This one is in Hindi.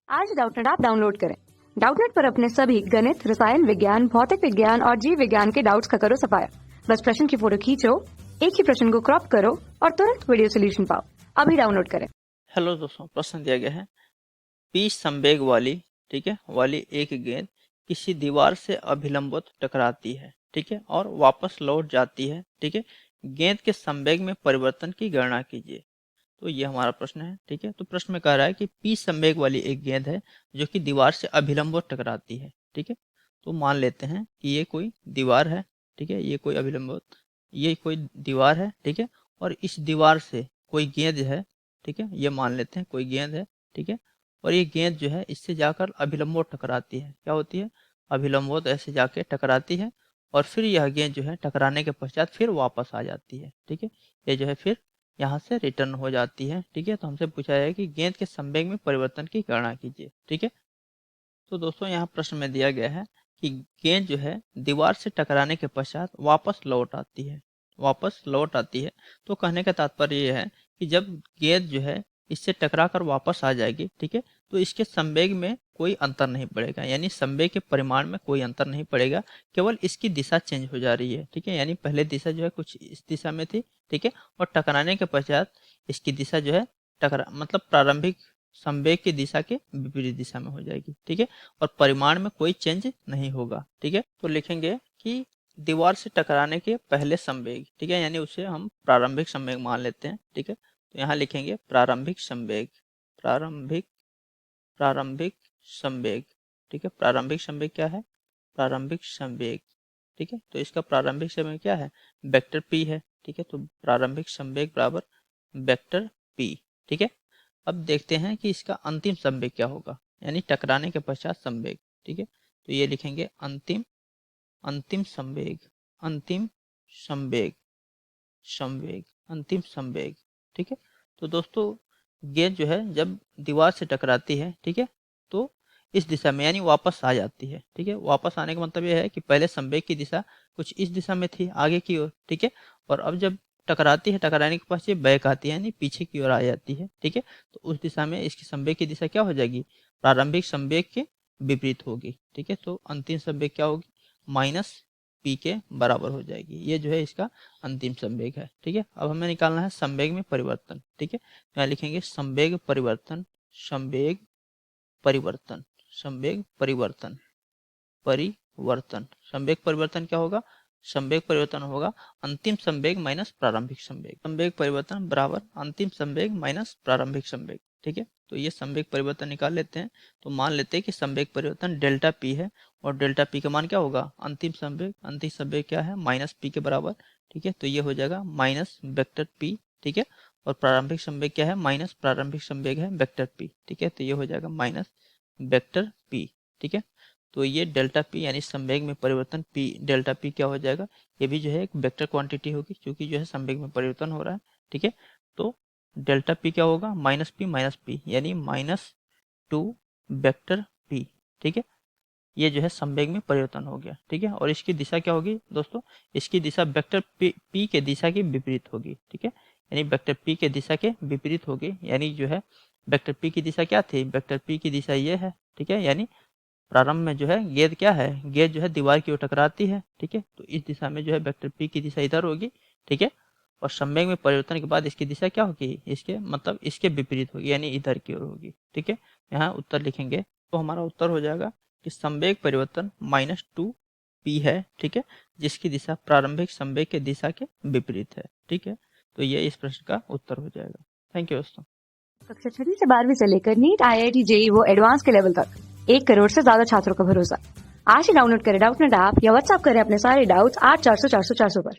आज डाउटनेट ऐप डाउनलोड करें। डाउटनेट पर अपने सभी गणित, रसायन विज्ञान, भौतिक विज्ञान और जीव विज्ञान के डाउट्स का करो सफाया। बस प्रश्न की फोटो खींचो, एक ही प्रश्न को क्रॉप करो और तुरंत वीडियो सोल्यूशन पाओ। अभी डाउनलोड करें। हेलो दोस्तों, प्रश्न दिया गया है P संवेग वाली वाली एक गेंद किसी दीवार से अभिलंबवत टकराती है, ठीक है, और वापस लौट जाती है, ठीक है। गेंद के संवेग में परिवर्तन की गणना कीजिए। तो ये हमारा प्रश्न है, ठीक है। तो प्रश्न में कह रहा है कि P संवेग वाली एक गेंद है जो कि दीवार से अभिलंबवत टकराती है, ठीक है। तो मान लेते हैं कि ये कोई दीवार है, ठीक है, ये कोई अभिलंबवत, ये कोई दीवार है, ठीक है। और इस दीवार से कोई गेंद है, ठीक है, ये मान लेते हैं कोई गेंद है, ठीक है। और ये गेंद जो है इससे जाकर अभिलंबवत टकराती है। क्या होती है? अभिलंबवत ऐसे जाके टकराती है और फिर यह गेंद जो है टकराने के पश्चात फिर वापस आ जाती है, ठीक है। ये जो है फिर यहाँ से रिटर्न हो जाती है, ठीक है। तो हमसे पूछा है कि गेंद के संवेग में परिवर्तन की गणना कीजिए, ठीक है। तो दोस्तों यहाँ प्रश्न में दिया गया है कि गेंद जो है दीवार से टकराने के पश्चात वापस लौट आती है, वापस लौट आती है। तो कहने का तात्पर्य यह है कि जब गेंद जो है इससे टकरा कर वापस आ जाएगी, ठीक है, तो इसके संवेग में कोई अंतर नहीं पड़ेगा, यानी संवेग के परिमाण में कोई अंतर नहीं पड़ेगा, केवल इसकी दिशा चेंज हो जा रही है, ठीक है। यानी पहले दिशा जो है कुछ इस दिशा में थी, ठीक है, और टकराने के पश्चात इसकी दिशा जो है मतलब प्रारंभिक संवेग की दिशा के विपरीत दिशा में हो जाएगी, ठीक है। और परिमाण में कोई चेंज नहीं होगा, ठीक है। तो लिखेंगे कि दीवार से टकराने के पहले संवेग, ठीक है, यानी उसे हम प्रारंभिक संवेग मान लेते हैं, ठीक है। तो यहाँ लिखेंगे प्रारंभिक संवेग, प्रारंभिक संवेग, ठीक है। प्रारंभिक संवेग क्या है? प्रारंभिक संवेग, ठीक है। तो इसका प्रारंभिक संवेग क्या है? वेक्टर p है, ठीक है। तो प्रारंभिक संवेग बराबर वेक्टर p, ठीक है। अब देखते हैं कि इसका अंतिम संवेग क्या होगा, यानी टकराने के पश्चात संवेग, ठीक है। तो ये लिखेंगे अंतिम संवेग, अंतिम संवेग, अंतिम संवेग, ठीक है। तो दोस्तों गेंद जो है जब दीवार से टकराती है, ठीक है, तो इस दिशा में यानी वापस आ जाती है, ठीक है। वापस आने का मतलब यह है कि पहले संवेग की दिशा कुछ इस दिशा में थी, आगे की ओर, ठीक है। और अब जब टकराती है, टकराने के पास ये बैक आती है, यानी पीछे की ओर आ जाती है, ठीक है। तो उस दिशा में इसकी संवेग की दिशा क्या हो जाएगी? प्रारंभिक संवेग के विपरीत होगी, ठीक है। तो अंतिम संवेग क्या होगी? माइनस पी के बराबर हो जाएगी। ये जो है इसका अंतिम संवेग है, ठीक है। अब हमें निकालना है संवेग में परिवर्तन, ठीक है। तो यहाँ लिखेंगे संवेग परिवर्तन, संवेग परिवर्तन, संवेग परिवर्तन, संवेग परिवर्तन क्या होगा? संवेग परिवर्तन होगा अंतिम संवेग माइनस प्रारंभिक संवेग। संवेग परिवर्तन बराबर अंतिम संवेग माइनस प्रारंभिक संवेग, ठीक है। तो ये संवेग परिवर्तन निकाल लेते हैं। तो मान लेते हैं कि संवेग परिवर्तन डेल्टा पी है और डेल्टा पी का मान क्या होगा? अंतिम संवेग क्या है? माइनस पी के बराबर, ठीक है। तो ये हो जाएगा माइनस वेक्टर पी, ठीक है। और प्रारंभिक संवेग क्या है? माइनस प्रारंभिक संवेग है वेक्टर पी, ठीक है। तो ये हो जाएगा माइनस वेक्टर पी, ठीक है। तो ये डेल्टा पी यानी संवेग में परिवर्तन पी डेल्टा पी क्या हो जाएगा? ये भी जो है एक वेक्टर क्वांटिटी होगी, क्योंकि जो है संवेग में परिवर्तन हो रहा है, ठीक है। तो डेल्टा पी क्या होगा? माइनस पी यानी -2 वेक्टर पी, ठीक है। ये जो है संवेग में परिवर्तन हो गया, ठीक है। और इसकी दिशा क्या होगी दोस्तों? इसकी दिशा वेक्टर पी के दिशा के विपरीत होगी, ठीक है। यानी वेक्टर पी के दिशा के विपरीत होगी, यानी जो है वेक्टर पी की दिशा क्या थी? वेक्टर पी की दिशा ये है, ठीक है। यानी प्रारंभ में जो है गेंद क्या है? गेंद जो है दीवार की ओर टकराती है, ठीक है। तो इस दिशा में जो है वेक्टर पी की दिशा इधर होगी, ठीक है। और संवेग में परिवर्तन के बाद इसकी दिशा क्या होगी? इसके मतलब इसके विपरीत होगी, यानी इधर की ओर होगी, ठीक है। यहाँ उत्तर लिखेंगे तो हमारा उत्तर हो जाएगा कि संवेग परिवर्तन -2 पी है, ठीक है, जिसकी दिशा प्रारंभिक संवेग के दिशा के विपरीत है, ठीक है। तो ये इस प्रश्न का उत्तर हो जाएगा। थैंक यू दोस्तों। कक्षा 6 से 12वीं से लेकर नीट, IIT, JEE वो एडवांस के लेवल तक 1 करोड़ से ज्यादा छात्रों का भरोसा। आज ही डाउनलोड करें डाउटनेट ऐप या व्हाट्सएप करें अपने सारे डाउट्स 8400 400 400 पर।